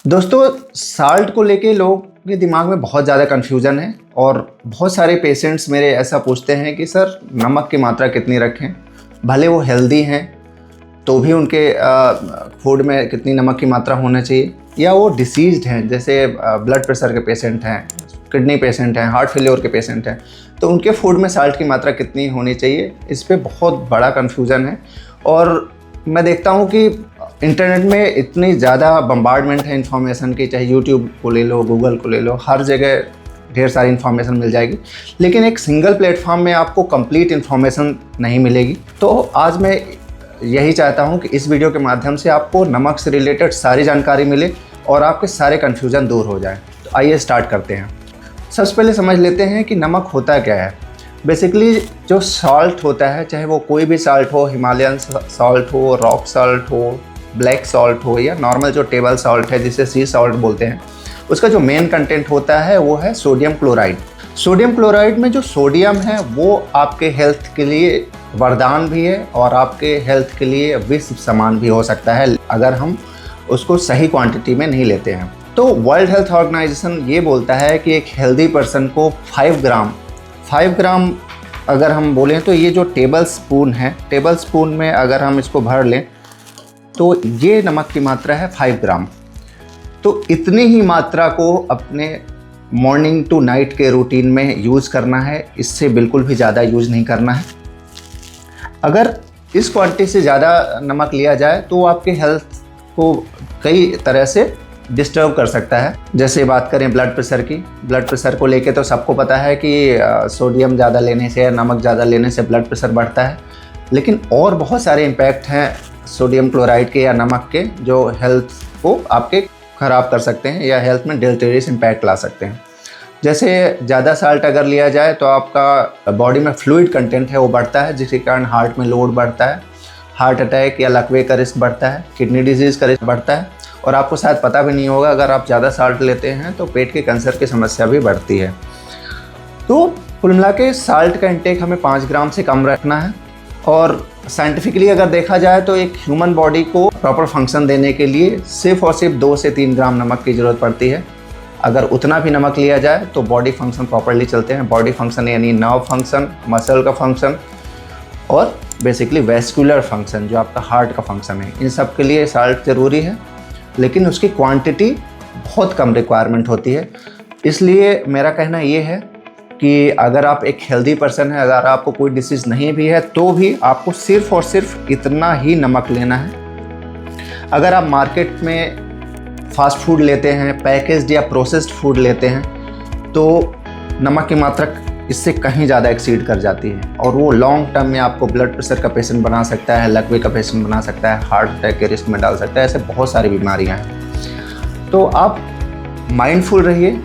दोस्तों, साल्ट को लेके लोगों के दिमाग में बहुत ज़्यादा कन्फ्यूज़न है और बहुत सारे पेशेंट्स मेरे ऐसा पूछते हैं कि सर नमक की मात्रा कितनी रखें। भले वो हेल्दी हैं तो भी उनके फूड में कितनी नमक की मात्रा होना चाहिए, या वो डिसीज़्ड हैं जैसे ब्लड प्रेशर के पेशेंट हैं, किडनी पेशेंट हैं, हार्ट फेलियर के पेशेंट हैं, तो उनके फूड में साल्ट की मात्रा कितनी होनी चाहिए, इस पर बहुत बड़ा कन्फ्यूज़न है। और मैं देखता हूँ कि इंटरनेट में इतनी ज़्यादा बम्बार्डमेंट है इन्फॉर्मेशन की, चाहे यूट्यूब को ले लो, गूगल को ले लो, हर जगह ढेर सारी इन्फॉर्मेशन मिल जाएगी, लेकिन एक सिंगल प्लेटफॉर्म में आपको कंप्लीट इन्फॉर्मेशन नहीं मिलेगी। तो आज मैं यही चाहता हूँ कि इस वीडियो के माध्यम से आपको नमक से रिलेटेड सारी जानकारी मिले और आपके सारे कन्फ्यूज़न दूर हो जाए। तो आइए स्टार्ट करते हैं। सबसे पहले समझ लेते हैं कि नमक होता क्या है। बेसिकली जो सॉल्ट होता है, चाहे वो कोई भी सॉल्ट हो, हिमालयन सॉल्ट हो, रॉक सॉल्ट हो, ब्लैक सॉल्ट हो, या नॉर्मल जो टेबल सॉल्ट है जिसे सी सॉल्ट बोलते हैं, उसका जो मेन कंटेंट होता है वो है सोडियम क्लोराइड। सोडियम क्लोराइड में जो सोडियम है वो आपके हेल्थ के लिए वरदान भी है और आपके हेल्थ के लिए विष समान भी हो सकता है अगर हम उसको सही क्वांटिटी में नहीं लेते हैं। तो वर्ल्ड हेल्थ ऑर्गेनाइजेशन ये बोलता है कि एक हेल्दी पर्सन को 5 ग्राम अगर हम बोलें तो ये जो टेबल स्पून है, टेबल स्पून में अगर हम इसको भर लें तो ये नमक की मात्रा है 5 ग्राम। तो इतनी ही मात्रा को अपने मॉर्निंग टू नाइट के रूटीन में यूज़ करना है, इससे बिल्कुल भी ज़्यादा यूज़ नहीं करना है। अगर इस क्वांटिटी से ज़्यादा नमक लिया जाए तो आपके हेल्थ को कई तरह से डिस्टर्ब कर सकता है। जैसे बात करें ब्लड प्रेशर की, ब्लड प्रेशर को लेके तो सबको पता है कि सोडियम ज़्यादा लेने से या नमक ज़्यादा लेने से ब्लड प्रेशर बढ़ता है, लेकिन और बहुत सारे इम्पैक्ट हैं सोडियम क्लोराइड के या नमक के जो हेल्थ को आपके ख़राब कर सकते हैं या हेल्थ में डिलेटेरियस इम्पैक्ट ला सकते हैं। जैसे ज़्यादा साल्ट अगर लिया जाए तो आपका बॉडी में फ्लूइड कंटेंट है वो बढ़ता है, जिसके कारण हार्ट में लोड बढ़ता है, हार्ट अटैक या लकवे का रिस्क बढ़ता है, किडनी डिजीज़ का रिस्क बढ़ता है, और आपको शायद पता भी नहीं होगा अगर आप ज़्यादा साल्ट लेते हैं तो पेट के कैंसर की समस्या भी बढ़ती है। तो कुल मिला के साल्ट का इंटेक हमें 5 ग्राम से कम रखना है। और साइंटिफिकली अगर देखा जाए तो एक ह्यूमन बॉडी को प्रॉपर फंक्शन देने के लिए सिर्फ और सिर्फ 2 से 3 ग्राम नमक की ज़रूरत पड़ती है। अगर उतना भी नमक लिया जाए तो बॉडी फंक्शन प्रॉपरली चलते हैं। बॉडी फंक्शन यानी नर्व फंक्शन, मसल का फंक्शन और बेसिकली वेस्कुलर फंक्शन जो आपका हार्ट का फंक्शन है, इन सब के लिए साल्ट ज़रूरी है, लेकिन उसकी क्वांटिटी बहुत कम रिक्वायरमेंट होती है। इसलिए मेरा कहना ये है कि अगर आप एक हेल्दी पर्सन है, अगर आपको कोई डिसीज़ नहीं भी है, तो भी आपको सिर्फ़ और सिर्फ इतना ही नमक लेना है। अगर आप मार्केट में फास्ट फूड लेते हैं, पैकेज्ड या प्रोसेस्ड फूड लेते हैं, तो नमक की मात्रा इससे कहीं ज़्यादा एक्सीड कर जाती है और वो लॉन्ग टर्म में आपको ब्लड प्रेशर का पेशेंट बना सकता है, लकवे का पेशेंट बना सकता है, हार्ट अटैक के रिस्क में डाल सकता है। ऐसे बहुत सारी बीमारियां हैं। तो आप माइंडफुल रहिए,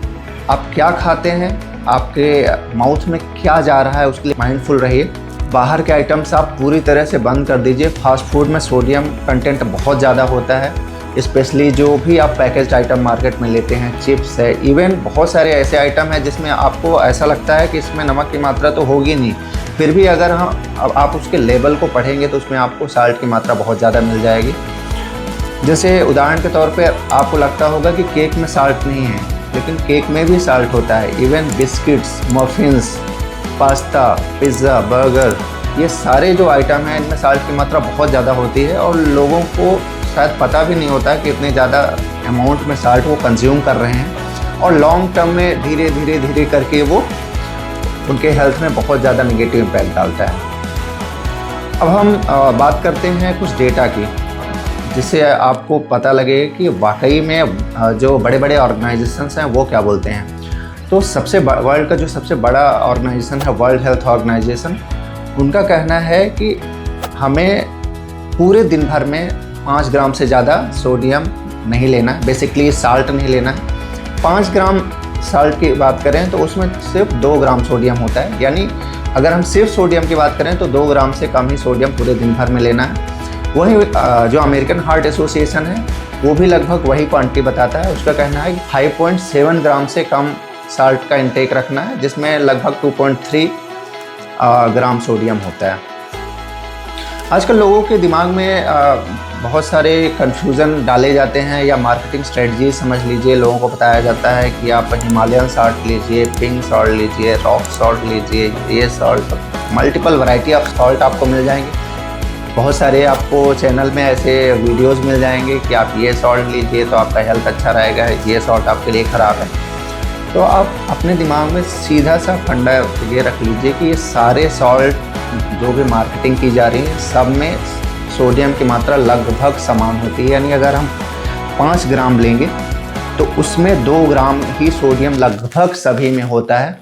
आप क्या खाते हैं, आपके माउथ में क्या जा रहा है, उसके लिए माइंडफुल रहिए। बाहर के आइटम्स आप पूरी तरह से बंद कर दीजिए। फास्ट फूड में सोडियम कंटेंट बहुत ज़्यादा होता है, स्पेशली जो भी आप पैकेज्ड आइटम मार्केट में लेते हैं, चिप्स है, इवन बहुत सारे ऐसे आइटम हैं जिसमें आपको ऐसा लगता है कि इसमें नमक की मात्रा तो होगी नहीं, फिर भी अगर आप उसके लेबल को पढ़ेंगे तो उसमें आपको साल्ट की मात्रा बहुत ज़्यादा मिल जाएगी। जैसे उदाहरण के तौर पे आपको लगता होगा कि केक में साल्ट नहीं है, लेकिन केक में भी साल्ट होता है। Even biscuits, muffins, pasta, pizza, burger, ये सारे जो आइटम हैं इनमें साल्ट की मात्रा बहुत ज़्यादा होती है और लोगों को शायद पता भी नहीं होता कि इतने ज़्यादा अमाउंट में साल्ट वो कंज्यूम कर रहे हैं, और लॉन्ग टर्म में धीरे धीरे करके वो उनके हेल्थ में बहुत ज़्यादा नेगेटिव इम्पैक्ट डालता है। अब हम बात करते हैं कुछ डेटा की, जिससे आपको पता लगे कि वाकई में जो बड़े बड़े ऑर्गेनाइजेशंस हैं वो क्या बोलते हैं। तो वर्ल्ड का जो सबसे बड़ा ऑर्गेनाइजेशन है वर्ल्ड हेल्थ ऑर्गेनाइजेशन, उनका कहना है कि हमें पूरे दिन भर में 5 ग्राम से ज़्यादा सोडियम नहीं लेना, बेसिकली साल्ट नहीं लेना है। 5 ग्राम साल्ट की बात करें तो उसमें सिर्फ 2 ग्राम सोडियम होता है, यानी अगर हम सिर्फ सोडियम की बात करें तो 2 ग्राम से कम ही सोडियम पूरे दिन भर में लेना है। वहीं जो अमेरिकन हार्ट एसोसिएशन है वो भी लगभग वही क्वांटिटी बताता है। उसका कहना है कि 5.7 ग्राम से कम साल्ट का इंटेक रखना है, जिसमें लगभग 2.3 ग्राम सोडियम होता है। आजकल लोगों के दिमाग में बहुत सारे कन्फ्यूज़न डाले जाते हैं या मार्केटिंग स्ट्रेटजी समझ लीजिए, लोगों को बताया जाता है कि आप हिमालयन सॉल्ट लीजिए, पिंक सॉल्ट लीजिए, रॉक सॉल्ट लीजिए, ये salt, multiple variety of salt आपको मिल जाएंगे। बहुत सारे आपको चैनल में ऐसे वीडियोस मिल जाएंगे कि आप ये सॉल्ट लीजिए तो आपका हेल्थ अच्छा रहेगा, ये सॉल्ट आपके लिए ख़राब है। तो आप अपने दिमाग में सीधा सा फंडा ये रख लीजिए कि ये सारे सॉल्ट जो भी मार्केटिंग की जा रही है सब में सोडियम की मात्रा लगभग समान होती है। यानी अगर हम 5 ग्राम लेंगे तो उसमें 2 ग्राम ही सोडियम लगभग सभी में होता है।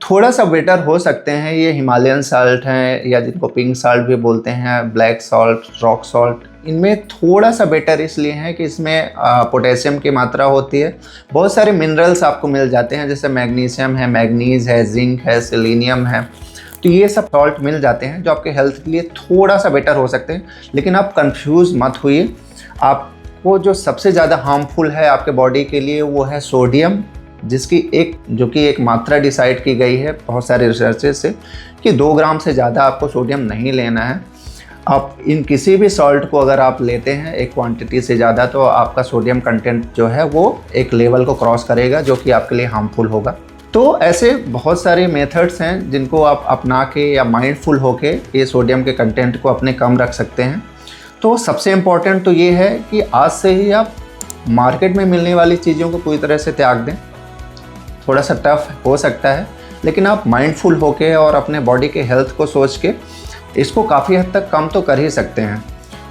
थोड़ा सा बेटर हो सकते हैं ये हिमालयन सॉल्ट हैं या जिनको पिंक सॉल्ट भी बोलते हैं, ब्लैक सॉल्ट, रॉक सॉल्ट, इनमें थोड़ा सा बेटर इसलिए है कि इसमें पोटेशियम की मात्रा होती है। बहुत सारे मिनरल्स आपको मिल जाते हैं, जैसे मैग्नीशियम है, मैग्नीज है, जिंक है, सेलेनियम है। तो ये सब सॉल्ट मिल जाते हैं जो आपके हेल्थ के लिए थोड़ा सा बेटर हो सकते हैं। लेकिन आप कंफ्यूज मत होइए, आपको जो सबसे ज़्यादा हार्मफुल है आपके बॉडी के लिए वो है सोडियम, जिसकी एक मात्रा डिसाइड की गई है बहुत सारे रिसर्चेस से कि 2 ग्राम से ज़्यादा आपको सोडियम नहीं लेना है। आप इन किसी भी सॉल्ट को अगर आप लेते हैं एक क्वांटिटी से ज़्यादा तो आपका सोडियम कंटेंट जो है वो एक लेवल को क्रॉस करेगा जो कि आपके लिए हार्मफुल होगा। तो ऐसे बहुत सारे मेथड्स हैं जिनको आप अपना के या माइंडफुल होके ये सोडियम के कंटेंट को अपने कम रख सकते हैं। तो सबसे इम्पॉर्टेंट तो ये है कि आज से ही आप मार्केट में मिलने वाली चीज़ों को पूरी तरह से त्याग दें। थोड़ा सा टफ हो सकता है लेकिन आप माइंडफुल होके और अपने बॉडी के हेल्थ को सोच के इसको काफ़ी हद तक कम तो कर ही सकते हैं।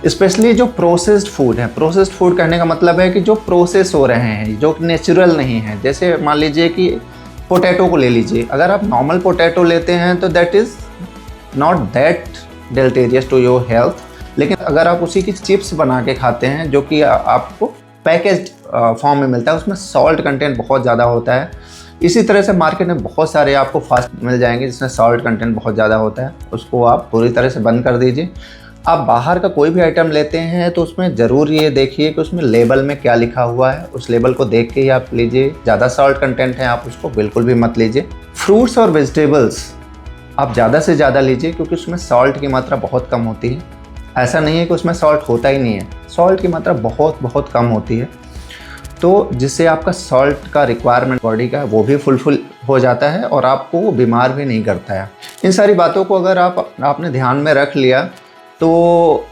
स्पेशली जो प्रोसेस्ड फूड है, प्रोसेस्ड फूड कहने का मतलब है कि जो प्रोसेस हो रहे हैं, जो नेचुरल नहीं है। जैसे मान लीजिए कि पोटैटो को ले लीजिए, अगर आप नॉर्मल पोटैटो लेते हैं तो that is not that deleterious to your health. लेकिन अगर आप उसी की चिप्स बना के खाते हैं जो कि आपको पैकेज्ड फॉर्म में मिलता है, उसमें सॉल्ट कंटेंट बहुत ज़्यादा होता है। इसी तरह से मार्केट में बहुत सारे आपको फास्ट मिल जाएंगे जिसमें सॉल्ट कंटेंट बहुत ज़्यादा होता है, उसको आप पूरी तरह से बंद कर दीजिए। आप बाहर का कोई भी आइटम लेते हैं तो उसमें ज़रूर ये देखिए कि उसमें लेबल में क्या लिखा हुआ है, उस लेबल को देख के ही आप लीजिए। ज़्यादा सॉल्ट कंटेंट है आप उसको बिल्कुल भी मत लीजिए। फ्रूट्स और वेजिटेबल्स आप ज़्यादा से ज़्यादा लीजिए क्योंकि उसमें सॉल्ट की मात्रा बहुत कम होती है। ऐसा नहीं है कि उसमें सॉल्ट होता ही नहीं है, सॉल्ट की मात्रा बहुत बहुत कम होती है, तो जिससे आपका सॉल्ट का रिक्वायरमेंट बॉडी का वो भी फुलफिल हो जाता है और आपको वो बीमार भी नहीं करता है। इन सारी बातों को अगर आपने ध्यान में रख लिया तो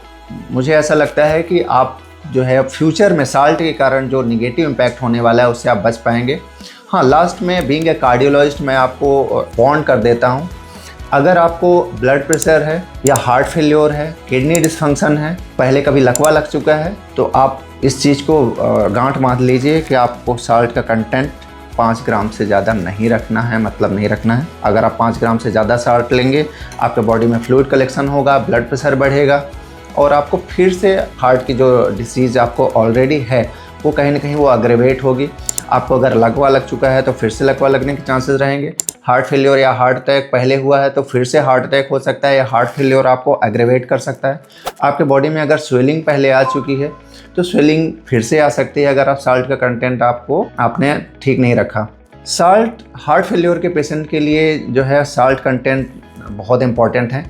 मुझे ऐसा लगता है कि आप जो है फ्यूचर में सॉल्ट के कारण जो निगेटिव इम्पैक्ट होने वाला है उससे आप बच पाएंगे। हाँ, लास्ट में बीइंग ए कार्डियोलॉजिस्ट मैं आपको वार्न कर देता हूँ, अगर आपको ब्लड प्रेशर है या हार्ट फेल्योर है, किडनी डिसफंक्शन है, पहले कभी लकवा लग चुका है, तो आप इस चीज़ को गांठ बांध लीजिए कि आपको सॉल्ट का कंटेंट 5 ग्राम से ज़्यादा नहीं रखना है, मतलब नहीं रखना है। अगर आप 5 ग्राम से ज़्यादा सॉल्ट लेंगे आपके बॉडी में फ्लूइड कलेक्शन होगा, ब्लड प्रेशर बढ़ेगा और आपको फिर से हार्ट की जो डिसीज़ आपको ऑलरेडी है वो कहीं ना कहीं वो अग्रेवेट होगी। आपको अगर लकवा लग चुका है तो फिर से लकवा लगने के चांसेस रहेंगे। हार्ट फेलियर या हार्ट अटैक पहले हुआ है तो फिर से हार्ट अटैक हो सकता है या हार्ट फेलियर आपको एग्रेवेट कर सकता है। आपके बॉडी में अगर स्वेलिंग पहले आ चुकी है तो स्वेलिंग फिर से आ सकती है अगर आप सॉल्ट का कंटेंट आपने ठीक नहीं रखा। सॉल्ट हार्ट फेलियर के पेशेंट के लिए जो है सॉल्ट कंटेंट बहुत इंपॉर्टेंट है।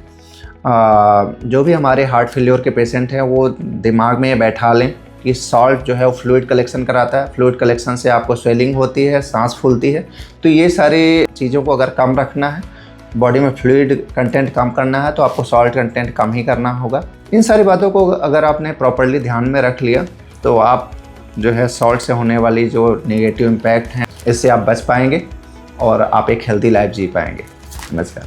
जो भी हमारे हार्ट फेलियर के पेशेंट हैं वो दिमाग में बैठा लें कि सॉल्ट जो है वो फ्लूइड कलेक्शन कराता है, फ्लूइड कलेक्शन से आपको स्वेलिंग होती है, सांस फूलती है। तो ये सारी चीज़ों को अगर कम रखना है, बॉडी में फ्लूइड कंटेंट कम करना है तो आपको सॉल्ट कंटेंट कम ही करना होगा। इन सारी बातों को अगर आपने प्रॉपर्ली ध्यान में रख लिया तो आप जो है सॉल्ट से होने वाली जो नेगेटिव इम्पैक्ट हैं इससे आप बच पाएंगे और आप एक हेल्दी लाइफ जी पाएंगे। नमस्कार।